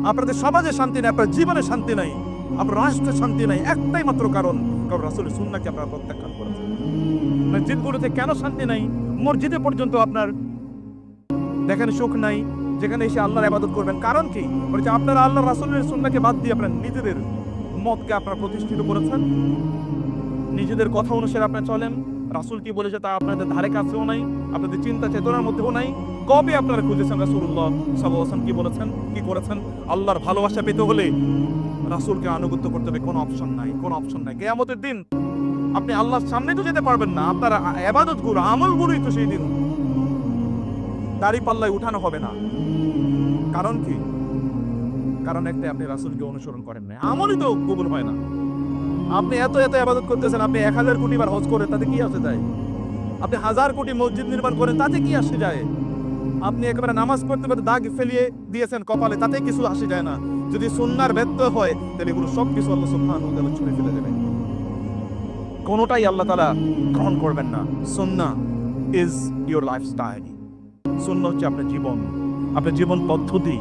আপনাদের সমাজে শান্তি নেই, আপনার জীবনে শান্তি নাই, আপনার রাষ্ট্রে শান্তি নাই, একটাই মাত্র কারণ রাসূলের সুন্নাহকে আপনারা প্রত্যাখ্যান করেছেন। মসজিদগুলোতে কেন শান্তি নাই? মসজিদে পর্যন্ত আপনার দেখেন সুখ নাই, যেখানে এসে আল্লাহর ইবাদত করবেন। কারণ কি? বলছে আপনারা আল্লাহ রাসূলের সুন্নাহকে বাদ দিয়ে আপনারা নিজেদের মতকে আপনারা প্রতিষ্ঠিত করেছেন, নিজেদের কথা অনুসারে আপনারা চলেন। রাসূল কি বলেছে তা আপনাদের ধারে কাছেও নাই, আপনাদের চিন্তা চেতনার মধ্যেও নাই। কবে আপনারা খুঁজেছেন রাসূলুল্লাহ সাল্লাল্লাহু আলাইহি ওয়াসাল্লাম কি বলেছেন, কি করেছেন? আল্লাহর ভালোবাসা পেতে হলে রাসূলকে আনুগত্য করতে হবে, কোনো অপশন নাই, কোনো অপশন নাই। কিয়ামতের দিন আপনি আল্লাহর সামনে তো যেতে পারবেন না, আপনার ইবাদতগুলো আমলগুলোই তো সেই দিন দাড়ি পাল্লায় উঠানো হবে না। কারণ কি? কারণ একটা, আপনি রাসূলকে অনুসরণ করেন না, আমলই তো কবুল হয় না। আপনি এত এত ইবাদত করতেছেন, আপনি 1000 কোটি বার হজ করেন, তাতে কি আসে যায়? আপনি 1000 কোটি মসজিদ নির্মাণ করেন, তাতে কি আসে যায়? আপনি একেবারে নামাজ পড়তে পড়তে দাগ ফেলিয়ে দিয়েছেন কপালে, তাতে কিছু আসে যায় না। যদি সুন্নাহর ব্যত্যয় হয়, তাহলে এগুলো সব কিছু আল্লাহ সুবহানাহু ওয়া তাআলা ছুঁড়ে ফেলে দেবেন, কোনোটাই আল্লাহ তাআলা গ্রহণ করবেন না। সুন্নাহ ইজ ইওর লাইফস্টাইল। সুন্নাহ হচ্ছে আপনার জীবন, আপনার জীবন পদ্ধতি।